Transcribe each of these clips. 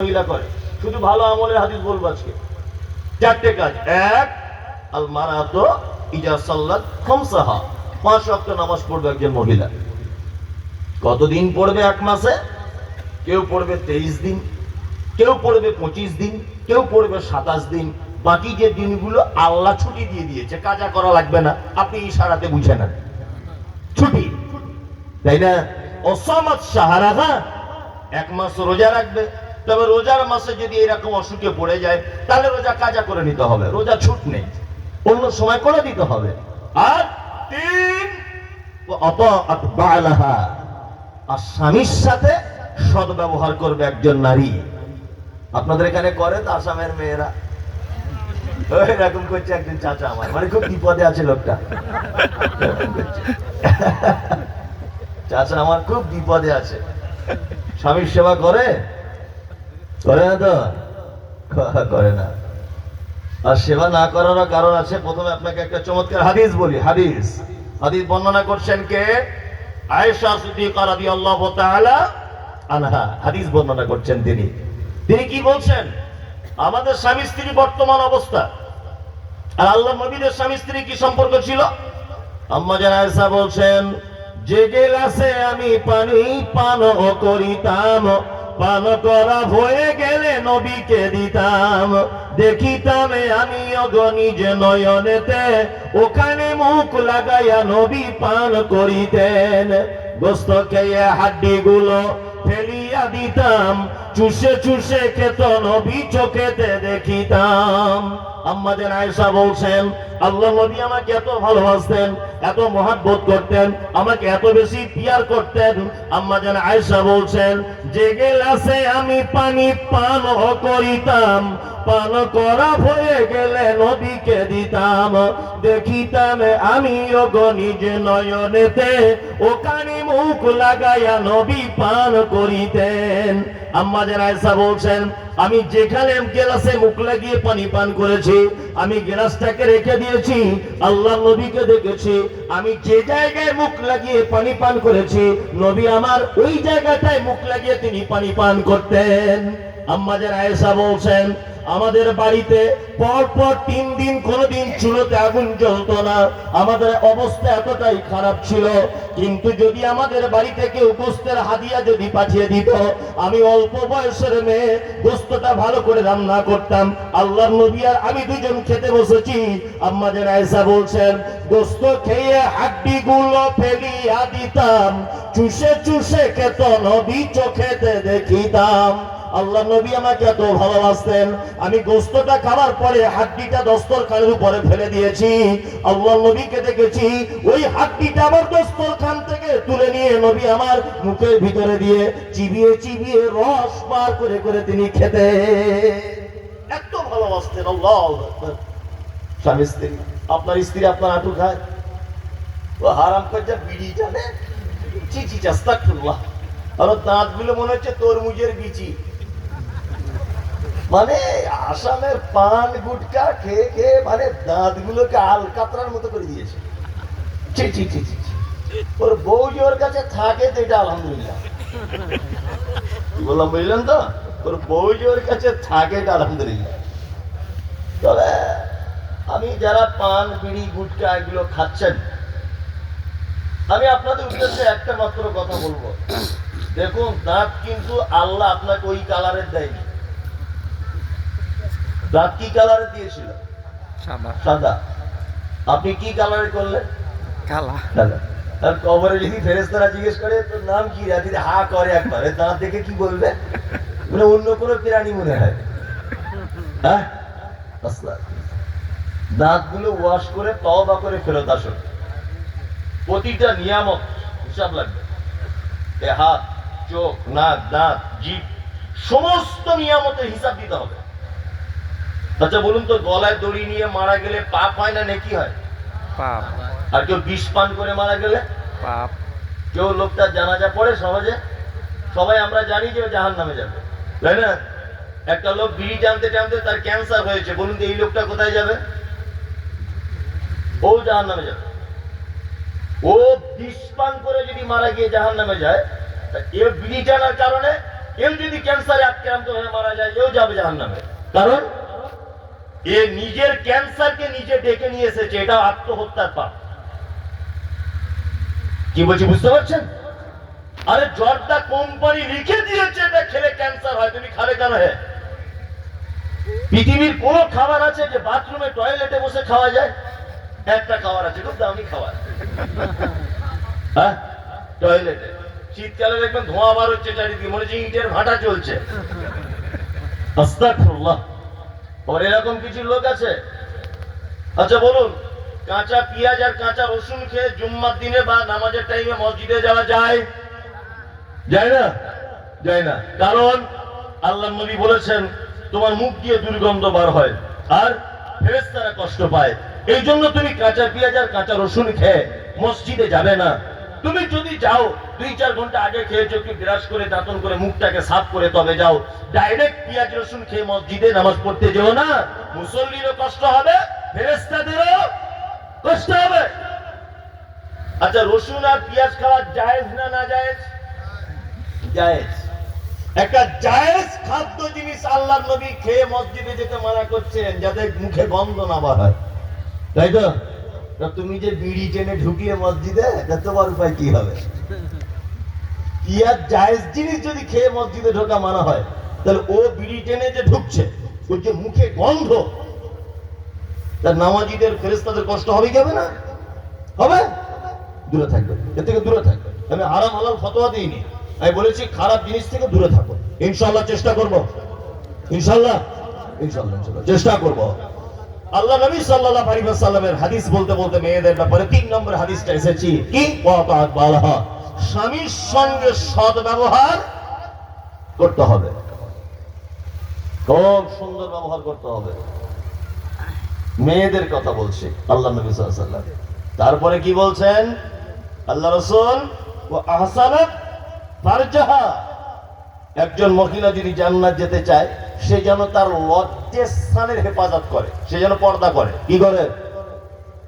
মহিলা করে। শুধু ভালো আমলের হাদিস বলবো আজকে। 4টে কাজ। এক, আল মারাতু ইজা সাল্লাত খামসাহা, 5 ওয়াক্ত নামাজ পড়বে একজন মহিলা। কতদিন পড়বে এক মাসে? কেউ পড়বে 23 দিন, কেউ পড়বে 25 দিন, কেউ পড়বে 27 দিন। বাকি যে দিনগুলো আল্লাহ ছুটি দিয়ে দিয়েছে, কাজা করা লাগবে না, আপনি ইশারাতে বুঝে নেন ছুটি, তাই না? ওসামাত শাহরাহা, 1 মাস রোজা রাখবে। তবে রোজার মাসে যদি এরকম অসুখে পড়ে যায় তাহলে রোজা কাজা করে নিতে হবে, রোজা ছুট নেই, অন্য সময় করে দিতে হবে। আর 3, আতাআত বালাহা, আর স্বামীর সাথে সদ্ব্যবহার করবে একজন নারী। আপনাদের এখানে করে তো আসামের মেয়েরা? এরকম করছে একজন চাচা আমার, মানে খুব বিপদে আছে লোকটা। চাচা আমার খুব বিপদে আছে, স্বামীর সেবা করে না তো? করে না। আর সেবা না করারও কারণ আছে। প্রথমে আপনাকে একটা চমৎকার হাদিস বলি। হাদিস বর্ণনা করছেন কে? আয়েশা সিদ্দিকা রাদিয়াল্লাহু তাআলা আনহা। হাদিস বর্ণনা করছেন তিনি কি বলছেন? আমাদের স্বামী স্ত্রী বর্তমান অবস্থা আর আল্লাহর নবীদের স্বামী স্ত্রী কি সম্পর্ক ছিল? আম্মা জান আয়েশা বলছেন, যে গেলাসে আমি পানি পান করিতাম, পান করা হয়ে গেলে নবীকে দিতাম, দেখিতাম আমি অগণিজ নয়নেতে, ওখানে মুখ লাগাইয়া নবী পান করিতেন। গোস্ত খেয়ে হাড্ডি গুলো ফেলিয়া দিতাম, চুষে চুষে খেত নবী চোখেতে দেখিতাম। আম্মা জান আয়েশা বলছেন, আল্লাহ নবী আমাকে এত ভালোবাসতেন, এত মহব্বত করতেন, আমাকে এত বেশি পিয়ার করতেন। আম্মা জান আয়েশা বলছেন, যে গেলাসে আমি পানি পান করিতাম, পান করা হয়ে গেলে নবীকে দিতাম, দেখিতাম আমি নিজ নয়নেতে, ওখানে মুখ লাগাইয়া নবী পান করিতেন। আম্মা জান আয়েশা বলছেন, আমি যেখানে গ্লাসে মুখ লাগিয়ে পানি পান করেছি, আমি গ্লাসটাকে রেখে দিয়েছি, আল্লাহ নবীকে দেখেছি। আমি যে জায়গায় মুখ লাগিয়ে পানি পান করেছি, নবী আমার ওই জায়গাটায় মুখ লাগিয়ে তিনি পানি পান করতেন। আম্মা জান আয়েশা বলছেন, আমাদের বাড়িতে পরপর 3 দিন কোনদিন চুলোতে আগুন জ্বলতো না। আমাদের অবস্থা এতটাই খারাপ ছিল, কিন্তু যদি আমাদের বাড়িতে কেউ গোস্তের হাদিয়া যদি পাঠিয়ে দিত, আমি অল্প বয়সের মেয়ে, গোস্তটা ভালো করে রান্না করতাম। আল্লাহর নবী আর আমি দুজন খেতে বসেছি। আম্মা জান আয়েশা বলছেন, গোস্ত খেয়ে হাড্ডি গুলো ফেলিয়া দিতাম, চুষে চুষে খেত নবী চোখেতে দেখিতাম। আল্লাহ নবী আমাকে এত ভালোবাসতেন, আমি গোস্তটা খাওয়ার পরে হাড্ডিটা দস্তরখানের উপরে ফেলে দিয়েছি। আল্লাহ নবীকে দেখেছি, ওই হাড্ডিটা আমার দস্তরখান থেকে তুলে নিয়ে নবী আমার মুখের ভিতরে দিয়ে চিবিয়ে চিবিয়ে রস বার করে করে তিনি খেতে এত ভালোবাসতেন। আল্লাহু আকবার। স্বামী স্ত্রী, আপনার স্ত্রী আপনার আঁটু খায়, ও হারাম করে বিড়ি টানে, চি চি আস্তাগফিরুল্লাহ, আর দাঁত গুলো মনে হচ্ছে তরমুজের বিচি। মানে আসামের পান গুটকা খেয়ে খেয়ে মানে দাঁত গুলোকে আলকাতরার মতো করে দিয়েছে। ওর বউ যে ওর কাছে থাকে তো এটা আলহামদুলিল্লাহ, বললাম বুঝলেন তো? ওর বউ যে ওর কাছে থাকে এটা আলহামদুলিল্লাহ। তবে আমি যারা পান বিড়ি গুটকা এগুলো খাচ্ছেন, আমি আপনাদের উদ্দেশ্যে একটা মাত্র কথা বলবো। দেখুন, দাঁত কিন্তু আল্লাহ আপনাকে ওই কালারের দেয়নি। দাঁত কি কালারে দিয়েছিল? সাদা। আপনি কি কালারে করলেন? কালা। আর কবরে যদি ফেরেশতারা জিজ্ঞেস করে তোর নাম কি, যদি হা করে একবার, দাঁত দেখে কি বলবে? মানে অন্য কোনো প্রাণী মনে হয়। হ্যাঁ, দাঁত গুলো ওয়াশ করে তওবা করে ফেরত আসুন। প্রতিটা নিয়ামত হিসাব লাগবে। হাত, চোখ, নাক, দাঁত, জিভ, সমস্ত নিয়ামতের হিসাব দিতে হবে। আচ্ছা বলুন তো, গলায় দড়ি নিয়ে মারা গেলে পাপ হয় না নেকি হয়? পাপ। আর কেউ বিষ পান করে মারা গেলে পাপ। কেউ লোকটা জানাজা পড়ে সহজে, সবাই আমরা জানি যে জাহান্নামে যাবে, তাই না? একটা লোক বিড়ি টানতে টানতে তার ক্যান্সার হয়েছে, বলুন তো এই লোকটা কোথায় যাবে? ও জাহান্নামে যাবে। ও বিষ পান করে যদি মারা গিয়ে জাহান্নামে যায়, এ বিড়ি টানার কারণে কেউ যদি ক্যান্সারে আক্রান্ত হয়ে মারা যায় এও যাবে জাহান্নামে। কারণ এ নিজের ক্যান্সারকে নিজে ডেকে নিয়ে এসেছে, এটা আত্মহত্যার পাপ। কি বলছি বুঝতে পারছেন? আরে জর্দা কোম্পানি লিখে দিয়েছে এটা খেলে ক্যান্সার হয়, তুমি খাবে কেন? হে, পৃথিবীর কোন খাবার আছে যে বাথরুমে টয়লেটে বসে খাওয়া যায়? একটা খাবার আছে, খুব দামি খাবার, হ্যাঁ, টয়লেটে। শীতকালে দেখবেন ধোঁয়া বার হচ্ছে চারিদিকে, মনে হচ্ছে ইটের ভাটা চলছে। আস্তাগফিরুল্লাহ। আর এরকম কিছু লোক আছে। আচ্ছা বলুন, কাঁচা পেঁয়াজ আর কাঁচা রসুন খেয়ে জুম্মার দিনে বা নামাজের টাইমে মসজিদে যাওয়া যায়? যায় না, যায় না। কারণ আল্লাহর নবী বলেছেন তোমার মুখ দিয়ে দুর্গন্ধ বার হয় আর ফেরেশতারা কষ্ট পায়, এই জন্য তুমি কাঁচা পেঁয়াজ আর কাঁচা রসুন খেয়ে মসজিদে যাবে না। তুমি যদি যাও 2-4 ঘন্টা আগে খেয়েছো, একটু ব্রাশ করে দাঁতন করে মুখটাকে সাফ করে তবে যাও। ডাইরেক্ট পেঁয়াজ রসুন খেয়ে মসজিদে নামাজ পড়তে যেও না, মুসল্লিরও কষ্ট হবে, ফেরেশতাদেরও কষ্ট হবে। আচ্ছা, রসুন আর পেঁয়াজ খাওয়া জায়েজ না না জায়েজ? জায়েজ। একটা জায়েজ খাদ্য জিনিস আল্লাহর নবী খেয়ে মসজিদে যেতে মানা করছেন, যাতে মুখে গন্ধ না বার হয়, তাই তো? তুমি যে বিড়ি টেনে ঢুকিয়ে মসজিদে, তোমার উপায় কি হবে? পেঁয়াজ জায়েজ জিনিস যদি খেয়ে মসজিদে ঢোকা মানা হয়, তাহলে ও বিড়ি টেনে যে ঢুকছে, ওর যে মুখে গন্ধ, তার নামাজিদের ফেরেশতাদের কষ্ট হবে কি হবে না? হবে। দূরে থাকবে, এর থেকে দূরে থাকবে। আমি হারাম হালাল ফতোয়া দিইনি, আমি বলেছি খারাপ জিনিস থেকে দূরে থাকো। ইনশাআল্লাহ চেষ্টা করব, ইনশাআল্লাহ ইনশাআল্লাহ ইনশাআল্লাহ চেষ্টা করব। আল্লাহ নবী সাল্লাল্লাহু আলাইহি ওয়াসাল্লামের হাদিস বলতে বলতে মেয়েদের ব্যাপারে 3 নম্বর হাদিসটা এসেছি কি? ওয়াতাআত বালাহা, স্বামীর সঙ্গে সৎ ব্যবহার করতে হবে, খুব সুন্দর ব্যবহার করতে হবে। মেয়েদের কথা বলছি আল্লাহ নবী সাল্লাল্লাহু আলাইহি ওয়াসাল্লাম। তারপরে কি বলছেন আল্লাহ রাসূল? ওয়া আহসানাত ফারজাহা, একজন মহিলা যদি জান্নাত যেতে চায়, সে যেন তার লজ্জাস্থানের হেফাজত করে, সে যেন পর্দা করে। কি করে?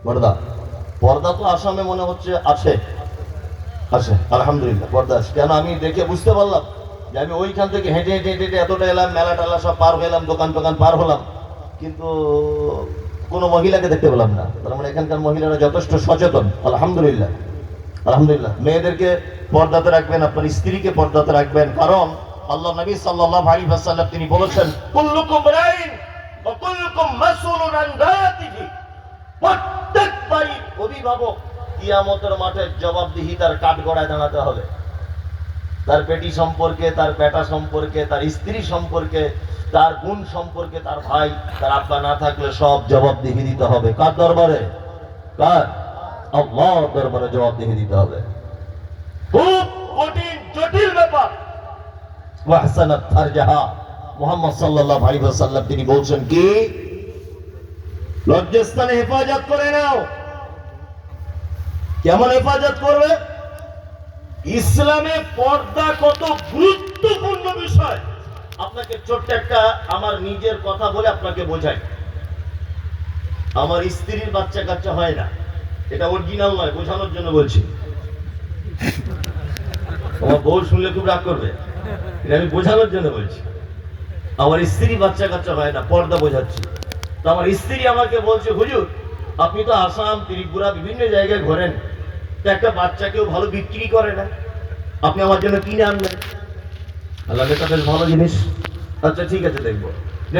পর্দা। পর্দা তো আসামে মনে হচ্ছে আছে, আছে, আলহামদুলিল্লাহ পর্দা আছে। কেন আমি দেখে বুঝতে পারলাম যে আমি ওইখান থেকে হেঁটে হেঁটে হেঁটে এতটা এলাম, মেলা টালা সব পার হলাম, দোকান টোকান পার হলাম, কিন্তু কোনো মহিলাকে দেখতে পেলাম না। তার মানে এখানকার মহিলারা যথেষ্ট সচেতন, আলহামদুলিল্লাহ আলহামদুলিল্লাহ। মেয়েদেরকে পর্দাতে রাখবেন, আপনার স্ত্রীকে পর্দাতে রাখবেন, কারণ আল্লাহ নবী সাল্লাল্লাহু আলাইহি ওয়াসাল্লাম তিনি বলেছেন কুল্লুকুম রাইন ওয়া কুল্লুকুম মাসউলুন আন রায়াতিহি, প্রত্যেক বাড়ির অভিভাবক কিয়ামতের মাঠে জবাবদিহিতার কাঠগড়ায় দাঁড়াতে হবে। তার বেটি সম্পর্কে, তার বেটা সম্পর্কে, তার স্ত্রী সম্পর্কে, তার বোন সম্পর্কে, তার ভাই, তার আব্বা না থাকলে সব জবাবদিহি দিতে হবে। কার দরবারে? কার? আল্লাহর দরবারে জবাবদিহি দিতে হবে। খুব কঠিন জটিল ব্যাপার। ওয়াহসানাত ফারজাহা, মুহাম্মদ সাল্লাল্লাহু আলাইহি ওয়াসাল্লাম তিনি বলছেন কি? লজ্জাস্থানে হেফাজত করে নাও। কেমন হেফাজত করবে? ইসলামে পর্দা কত গুরুত্বপূর্ণ বিষয়, আপনাকে ছোট্ট একটা আমার নিজের কথা বলে আপনাকে বোঝাই। আমার স্ত্রীর বাচ্চা কাচ্চা হয় না, এটা অরিজিনাল নয়, বোঝানোর জন্য বলছি। আমার বউ শুনলে খুব রাগ করবে, এটা আমি বোঝানোর জন্য বলছি। আমার স্ত্রী বাচ্চা কাচ্চা হয় না, পর্দা বোঝাচ্ছি। তো আমার স্ত্রী আমাকে বলছে, হুজুর আপনি তো আসাম ত্রিপুরা বিভিন্ন জায়গায় ঘোরেন, তো একটা বাচ্চা কেউ ভালো বিক্রি করে না, আপনি আমার জন্য কিনে আনবেন। আল্লাহ, এটা বেশ ভালো জিনিস। আচ্ছা ঠিক আছে, দেখবো।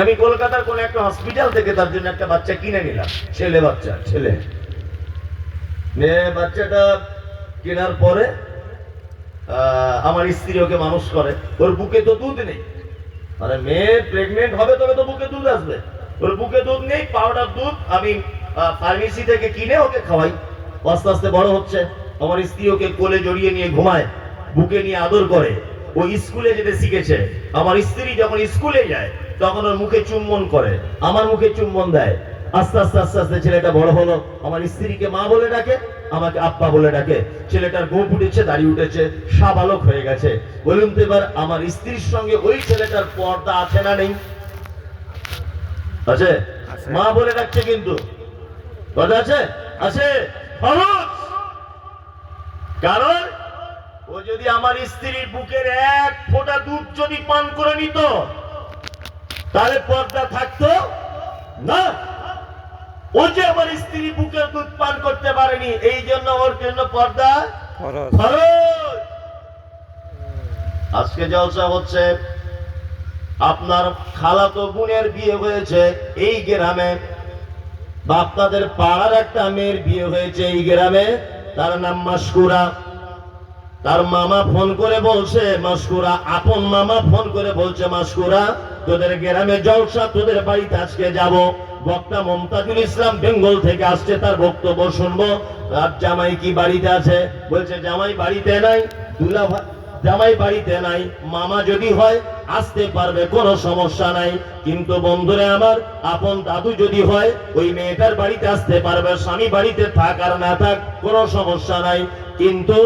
আমি কলকাতার কোন একটা হসপিটাল থেকে তার জন্য একটা বাচ্চা কিনে নিলাম, ছেলে বাচ্চা, ছেলে। বাচ্চাটা কেনার পরে আমার স্ত্রী ওকে মানুষ করে, ওর বুকে তো দুধ নেই। মানে মেয়ে প্রেগনেন্ট হবে তবে তো বুকে দুধ আসবে, ওর বুকে দুধ নেই, পাউডার দুধ আমি ফার্মেসি থেকে কিনে ওকে খাওয়াই। আস্তে আস্তে বড় হচ্ছে, আমার স্ত্রী ওকে কোলে জড়িয়ে নিয়ে ঘুমায়, বুকে নিয়ে আদর করে। ও স্কুলে যেতে শিখেছে, আমার স্ত্রী যখন স্কুলে যায় তখন ওর মুখে চুম্বন করে, আমার মুখে চুম্বন দেয়। আস্তে আস্তে আস্তে আস্তে ছেলেটা বড় হলো, আমার স্ত্রীকে মা বলে ডাকে, আমাকে আব্বা বলে ডাকে। ছেলেটার গোঁফ উঠেছে, দাড়ি উঠেছে, সাবালক হয়ে গেছে। বলুন তো এবার আমার স্ত্রীর সঙ্গে ওই ছেলেটার পর্দা আছে না নেই? আছে। মা বলে ডাকছে, কিন্তু পর্দা আছে, আছে। কারণ ও যদি আমার স্ত্রীর বুকের এক ফোঁটা দুধ যদি পান করে নিত তাহলে পর্দা থাকতো না। ও যে আমার স্ত্রী বুকের দুধ পান করতে পারেনি, এই জন্য ওর জন্য পর্দা ফরজ। আজকে জলসা হচ্ছে, আপনার খালাতো বোনের বিয়ে হয়েছে এই গ্রামে, বা আপনাদের পাড়ার একটা মেয়ের বিয়ে হয়েছে এই গ্রামে, তার নাম মাসকুরা। তার মামা ফোন করে বলছে, মাসকুরা আপন মামা ফোন করে বলছে, মাসকুরা তোদের গ্রামে জলসা, তোদের বাড়িতে আজকে যাব। বক্তা মমতাজুল ইসলাম বেঙ্গল থেকে আসছে, তার বক্তব্য শুনবো। আর জামাই কি বাড়িতে আছে? বলছে জামাই বাড়িতে নাই। দুলা ভাই জামাই বাড়িতে নাই, মামা যদি হয় আসতে পারবে, কোনো সমস্যা নাই। কিন্তু বন্ধুরে আমার, আপন দাদু যদি হয় ওই মেয়েটার বাড়িতে আসতে পারবে, স্বামী বাড়িতে থাক আর না থাক কোনো সমস্যা নাই। কিন্তু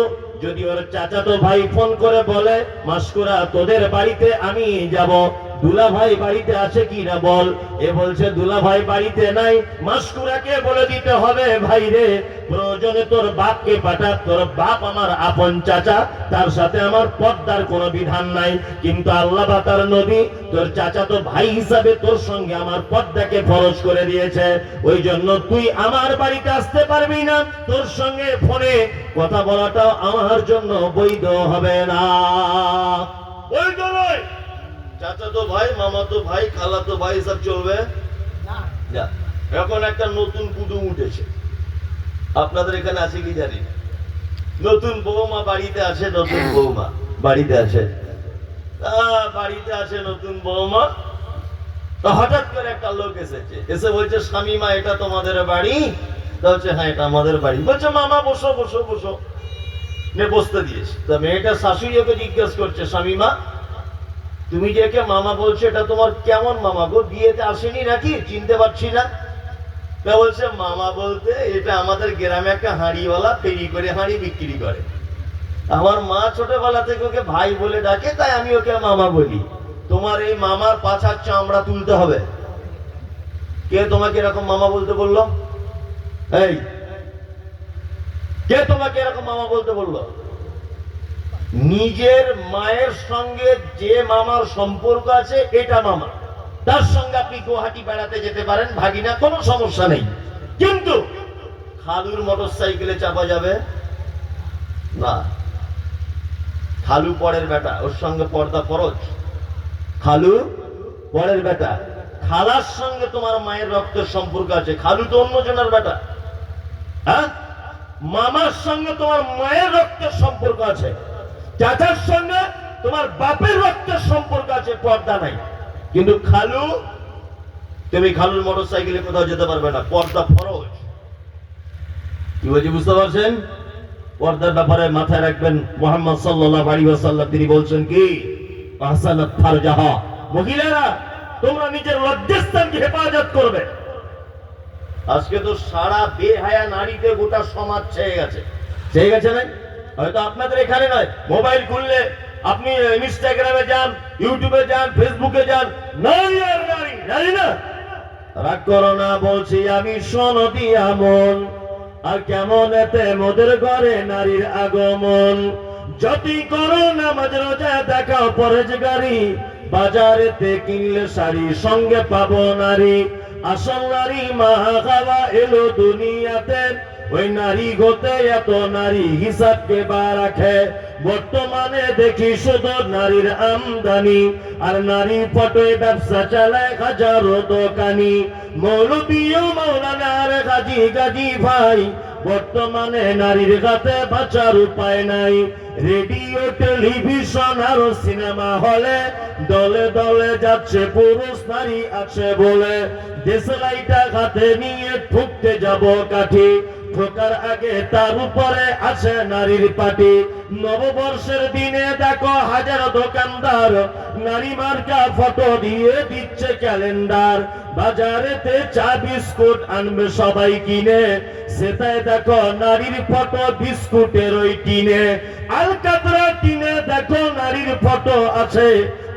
যদি ওর চাচাতো ভাই ফোন করে বলে, মাসকুরা তোদের বাড়িতে আমি যাব, দুলা ভাই বাড়িতে আছে কি না বল। এ বলছে দুলা ভাই বাড়িতে নাই। মাসকুরাকে বলে দিতে হবে, ভাই রে প্রয়োজনে তোর বাপকে পাঠা, তোর বাপ আমার আপন চাচা, তার সাথে আমার পর্দার কোনো বিধান নাই। কিন্তু আল্লাহ বা তার নবী তোর চাচাতো ভাই হিসাবে তোর সঙ্গে আমার পর্দাকে ফরজ করে দিয়েছে। ওই জন্য তুই আমার বাড়িতে আসতে পারবি না, তোর সঙ্গে ফোনে কথা বলাটাও আমার জন্য বৈধ হবে না। বৈধ নয়। চাচাতো ভাই, মামাতো ভাই, খালাতো ভাই সব চলবে না। এখন একটা নতুন কুটুম উঠেছে, আপনাদের এখানে আছে কি জানি না। নতুন বৌমা বাড়িতে আছে, নতুন বৌমা বাড়িতে আছে, বাড়িতে আছে নতুন বৌমা। তো হঠাৎ করে একটা লোক এসেছে, এসে বলছে স্বামীমা এটা তোমাদের বাড়ি? বলছে হ্যাঁ এটা আমাদের বাড়ি। বলছে মামা বসো বসো বসো, নে বসতে দিয়েছে। তা মেয়েটা শাশুড়ি ওকে জিজ্ঞেস করছে, স্বামীমা তুমি যে একে মামা বলছো এটা তোমার কেমন মামা গো, বিয়েতে আসেনি নাকি, চিনতে পারছি না। বলছে মামা বলতে এটা আমাদের গ্রামে একটা হাঁড়িওয়ালা ফেরি করে হাঁড়ি বিক্রি করে, আমার মা ছোটবেলা থেকে ওকে ভাই বলে ডাকে, তাই আমি ওকে মামা বলি। তোমার এই মামার পাছার চামড়া তুলতে হবে। কে তোমাকে এরকম মামা বলতে বললো? এই কে তোমাকে এরকম মামা বলতে বললো? নিজের মায়ের সঙ্গে যে মামার সম্পর্ক আছে এটা মামা, তার সঙ্গে আপনি গুয়াহাটি বেড়াতে যেতে পারেন ভাগিনা, কোনো সমস্যা নেই। কিন্তু খালুর মোটর সাইকেলে চাপা যাবে না। খালু পরের বেটা, ওর সঙ্গে পর্দা ফরজ। খালু পরের বেটা, খালার সঙ্গে তোমার মায়ের রক্তের সম্পর্ক আছে, খালু তো অন্য জনের বেটা। হ্যাঁ, মামার সঙ্গে তোমার মায়ের রক্তের সম্পর্ক আছে, চাচার সঙ্গে তোমার বাপের রক্তের সম্পর্ক আছে, পর্দা নাই। কিন্তু খালু, তুমি খালুর মোটর সাইকেলে কোথাও যেতে পারবে না, পর্দা ফরজ। কি বলছি বুঝতে পারছেন? পর্দার ব্যাপারে মাথায় রাখবেন, মুহাম্মদ সাল্লাল্লাহু আলাইহি ওয়াসাল্লাম তিনি বলছেন কি, আহসানাত ফারজাহা, মহিলারা তোমরা নিজের লজ্জাস্থানকে হেফাজত করবে। আজকে তো সারা বেহায়া নারীতে গোটা সমাজ ছেয়ে গেছে, ছেয়ে গেছে না? হয়তো আপনাদের এখানে নয়, মোবাইল খুললে আপনি ইনস্টাগ্রামে যান, ইউটিউবে যান, ফেসবুকে যান, নারী আর নারী, নারী না। রাগ করো না বলছি আমি, শোনো দিয়া মন, আর কেমন এতে মোদের ঘরে নারীর আগমন। যতই করো নামাজ রোজা দেখাও পরেজগারি, বাজারেতে কিনলে শাড়ি সঙ্গে পাবো নারী। আসল নারী মা খাওয়া এলো দুনিয়াতে, ওই নারী হতে এত নারী হিসাব কে বা রাখে। বর্তমানে দেখি শুধু নারীর আমদানি, আর নারী পটে ব্যবসা চালায় হাজারো দোকানি। মৌলবীও মৌলানার গাজী গাজী ভাই, বর্তমানে নারীর হাতে বাঁচার উপায় নাই। রেডিও টেলিভিশন আর সিনেমা হলে দলে দলে যাচ্ছে পুরুষ নারী আছে বলে। দেশলাইটা হাতে নিয়ে ঠুকতে যাব কাঠি, ঠোকার আগে তার উপরে আছে নারীর পাটি। নববর্ষের দিনে দেখো হাজার দোকানদার নারী মার্কা ফটো দিয়ে দিচ্ছে ক্যালেন্ডার। বাজারেতে চা বিস্কুট আনবে সবাই কিনে, সেটাই দেখো নারীর ফটো বিস্কুটের ওই টিনে। আলকাতরা টিনে দেখো নারীর ফটো আছে,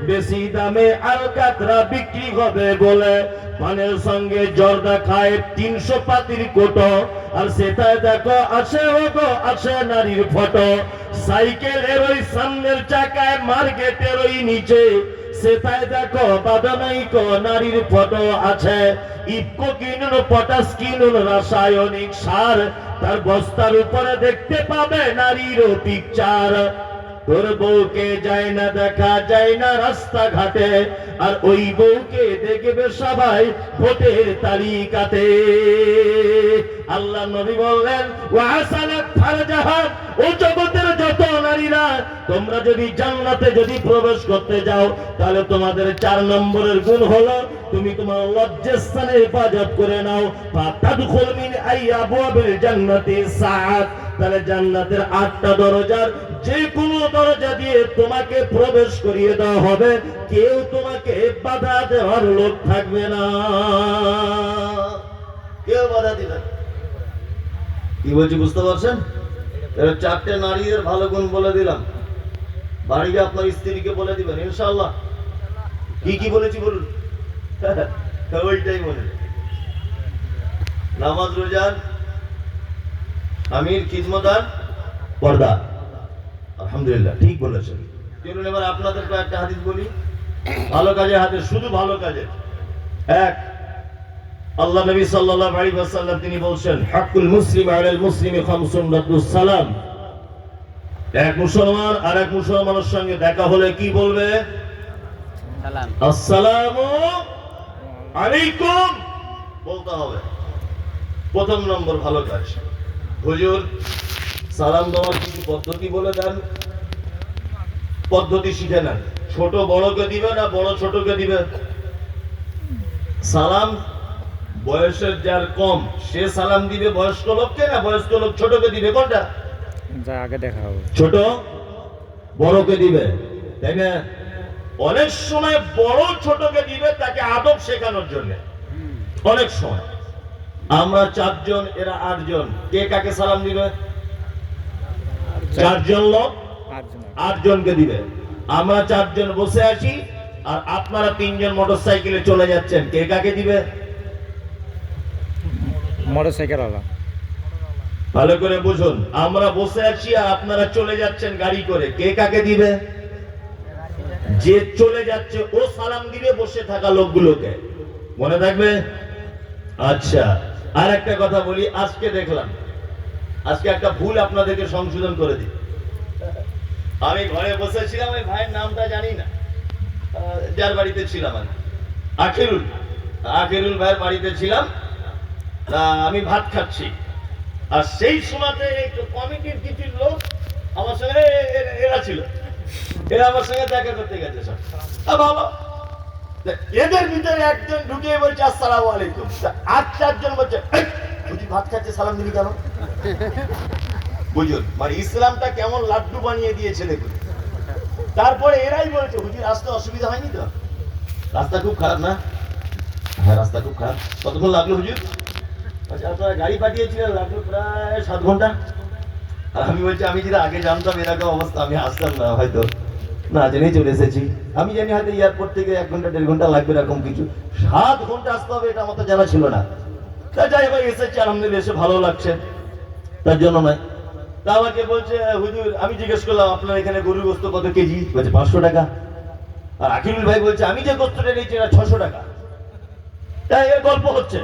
বেশি দামে আলকাতরা বিক্রি হবে বলে পানের সঙ্গে জর্দা খায় 300 পাতির কোটো, আর সেটাই দেখো আছে ওগো আছে নারীর ফটো। সাইকেলের ওই সামনের চাকায় মার্কেটের ওই নিচে সেটাই দেখো বাদানাইক নারীর ফটো আছে। ইফকো কিনুন, পটাশ কিনুন, রাসায়নিক সার, তার বস্তার উপরে দেখতে পাবে নারীর পিকচার। তোর বউকে যায় না দেখা যায় না রাস্তাঘাটে, আর ওই বউকে দেখবে সবাই ভোটের তালিকাতে। আল্লাহ নবী বললেন ওয়াসালাত ফারজাহাত, ও জগতের যত নারীরা তোমরা যদি জান্নাতে যদি প্রবেশ করতে যাও তাহলে তোমাদের 4 নম্বরের গুণ হলো তুমি তোমার লজ্জাস্থানে হেফাজত করে নাও। ফাতাদখুল মিন আইয়াবুবিল জান্নাতি সাআত, তাহলে জান্নাতের 8টা দরজার যে কোনো দরজা দিয়ে তোমাকে প্রবেশ করিয়ে দেওয়া হবে, কেউ তোমাকে বাধা দেওয়ার লোক থাকবে না, কেউ বাধা দিবে না। কি বলছি বুঝতে পারছেন? এর 4টে নারীর ভালো গুণ বলে দিলাম, বাড়িতে আপনার স্ত্রীকে বলে দিবেন ইনশাআল্লাহ। কি কি বলেছি বলুন? ওইটাই মনে, নামাজ রোজার আমির খিদমতার পর্দা। আলহামদুলিল্লাহ ঠিক বলেছেন। চলুন এবার আপনাদের একটা হাদিস বলি, ভালো কাজের হাদিস, শুধু ভালো কাজের। এক, আল্লাহ নবী সাল্লাল্লাহু আলাইহি ওয়াসাল্লাম তিনি বলছেন হাক্কুল মুসলিম আলাল মুসলিমি খামসুন রাদ্দুস সালাম। এক মুসলমান আর এক মুসলমানের সঙ্গে দেখা হলে কি বলবে? সালাম, আসসালামু আলাইকুম বলতে হবে। প্রথম নম্বর ভালো কাজ। হুজুর সালাম দেওয়ার কিছু পদ্ধতি বলে দেন, পদ্ধতি শিখে নেন। ছোট বড়কে দিবে না বড় ছোটকে দিবে? সালাম বয়সের যার কম সে সালাম দিবে বয়স্ক লোককে, না বয়স্ক লোক ছোটকে দিবে? কোনটা যা আগে দেখা হবে, ছোট বড়কে দিবে, তাই না? অনেক সময় বড় ছোটকে দিবে তাকে আদব শেখানোর জন্য। অনেক সময় আমরা 4 জন, এরা 8 জন, কে কাকে সালাম দিবে? 4 জন লোক 8 জনকে দিবে। আমরা 4 জন বসে আছি আর আপনারা 3 জন মোটরসাইকেলে চলে যাচ্ছেন, কে কাকে দিবে? মোটরসাইকেল ওয়ালা। ভালো করে বুঝুন, আমরা বসে আছি আর আপনারা চলে যাচ্ছেন গাড়ি করে, কে কাকে দিবে? যে চলে যাচ্ছে ও সালাম দিবে বসে থাকা লোকগুলোকে, মনে থাকবে? আচ্ছা, আর একটা কথা বলি, আজকে দেখলাম, আজকে একটা ভুল আপনাদেরকে সংশোধন করে দিই। আমি ঘরে বসেছিলাম, ওই ভাইয়ের নামটা জানি না, যার বাড়িতে ছিলাম আমি, আখিরুল ভাইয়ের বাড়িতে ছিলাম। আমি ভাত খাচ্ছি আর সেই সময়তে একটু কমিটির কিছু লোক আমার সঙ্গে, এরা ছিল, এরা আমার সঙ্গে দেখা করতে গেছে সব। ভালো, এদের ভিতরে একজন ঢুকে বলছে আসসালামু আলাইকুম, আর 4 জন বলছে তুই ভাত খাচ্ছে সালাম দিবি কেন? বুঝুন মানে ইসলামটা কেমন লাড্ডু বানিয়ে দিয়েছে দেখুন। তারপরে এরাই বলছে হুজুর আসতে অসুবিধা হয়নি তো? রাস্তা খুব খারাপ না? হ্যাঁ রাস্তা খুব খারাপ। কতক্ষণ লাগলো হুজুর? আচ্ছা আপনারা গাড়ি পাঠিয়েছিলেন, লাগলো প্রায় 7 ঘন্টা। আর আমি বলছি আমি যদি আগে জানতাম এরকম অবস্থা আমি আসতাম না, হয়তো না জেনেই চলে এসেছি। আমি জানি হয়তো এয়ারপোর্ট থেকে 1 ঘন্টা 1.5 ঘন্টা লাগবে এরকম কিছু, 7 ঘন্টা আসতে হবে এটা আমার তো জানা ছিল না। তা যাই হোক এসেছি, আলহামদুলিল্লাহ এসে ভালো লাগছে, তার জন্য নয়। তা আমাকে বলছে হুজুর, আমি জিজ্ঞেস করলাম আপনার এখানে গরুর গোস্ত কত কেজি? বলছে 500 টাকা। আর আখিরুল ভাই বলছে আমি যে গোস্তটা নিয়েছি এটা 600 টাকা। তাই এর গল্প হচ্ছে,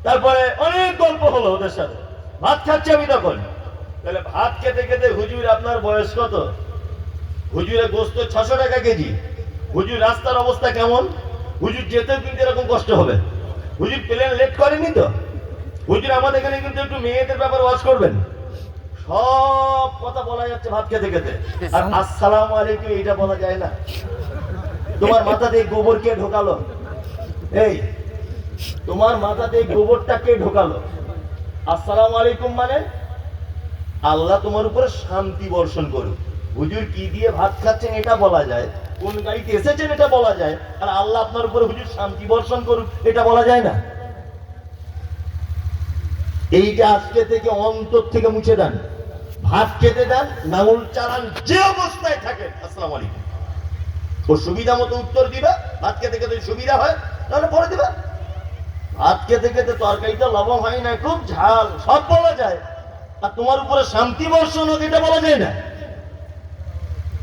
তারপরে অনেক গল্প হলো ওদের সাথে। ভাত খাচ্ছি আমি তখন, তাহলে ভাত খেতে খেতে হুজুর আপনার বয়স কত? হুজুরের গোস্ত 600 টাকা কেজি। হুজুর রাস্তার অবস্থা কেমন? হুজুর যেতেও কিন্তু এরকম কষ্ট হবে। হুজুর প্লেন লেট করেনি তো? হুজুর আমাদের এখানে কিন্তু একটু মেয়েদের ব্যাপারে ওয়াজ করবেন। সব কথা বলা যাচ্ছে ভাত খেতে খেতে, আর আসসালামু আলাইকুম এটা বলা যায় না। তোমার মাথাতে গোবর কে ঢোকালো? এই তোমার মাথাতে গোবরটা কে ঢোকালো? আসসালামু আলাইকুম মানে আল্লাহ তোমার উপরে শান্তি বর্ষণ করুক। হুজুর কি দিয়ে ভাত খাচ্ছেন এটা বলা যায়, কোন গাড়িতে এসেছেন এটা বলা যায়, আর আল্লাহ আপনার উপরে হুজুর শান্তি বর্ষণ করুক এটা বলা যায় না। এইটা আজকে থেকে অন্তর থেকে মুছে দেন। ভাত খেতে দেন, নাঙল চালান, যে অবস্থায় থাকেন, আসসালামু আলাইকুম। ও সুবিধা মতো উত্তর দিবে, ভাত খেতে খেতে সুবিধা হয় তাহলে পরে দিবে। ভাত খেতে খেতে তরকারিটা লবণ হয় না, খুব ঝাল, সব বলা যায়। আর তোমার উপরে শান্তি বর্ষণ হোক এটা বলা যায় না।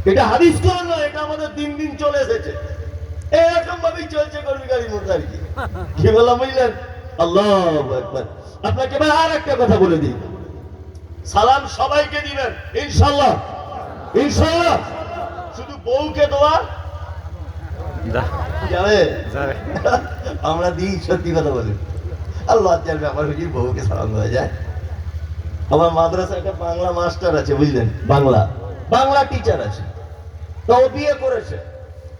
এটা হাদিস কোরআন নয়, এটা আমাদের দিন দিন চলে এসেছে, এরকম ভাবেই চলছে কর্মী গাড়ির মধ্যে আর কি। কি বললাম বুঝলেন? আল্লাহু আকবার। আপনাকে এবার আর একটা কথা বলে দিই, সালাম সবাইকে দিবেন ইনশাআল্লাহ, ইনশাআল্লাহ। শুধু বউকে দেওয়া যাবে? যাবে। আমরা দিই, সত্যি কথা বলি। আল্লাহ ব্যাপার হচ্ছে বউকে সালাম দেওয়া যায়। আমার মাদ্রাসায় একটা বাংলা মাস্টার আছে, বুঝলেন, বাংলা টিচার আছে। তো ও বিয়ে করেছে,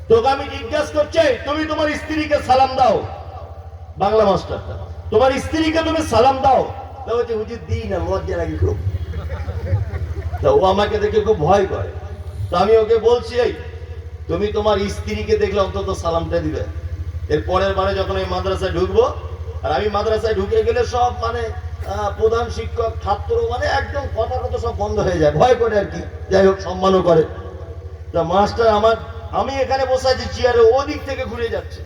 তোকে আমি জিজ্ঞাসা করছি, তুমি তোমার স্ত্রীকে সালাম দাও? বাংলা মাস্টারটা, তোমার স্ত্রীকে তুমি সালাম দাও? তো বলছে হুজুর দিই না, লজ্জা লাগে খুব। তা ও আমাকে দেখে খুব ভয় করে। তো আমি ওকে বলছি, এই তুমি তোমার স্ত্রীকে দেখলে অন্তত সালামটা দিবে। এর পরের বারে যখন আমি মাদ্রাসায় ঢুকবো, আর আমি মাদ্রাসায় ঢুকে গেলে সব মানে প্রধান শিক্ষক, ছাত্র, মানে একদম কথা সব বন্ধ হয়ে যায়, ভয় করে আর কি। যাই হোক, সম্মানও করে। তা মাস্টার আমি এখানে বসে আছি চেয়ারে, ওদিক থেকে ঘুরে যাচ্ছে।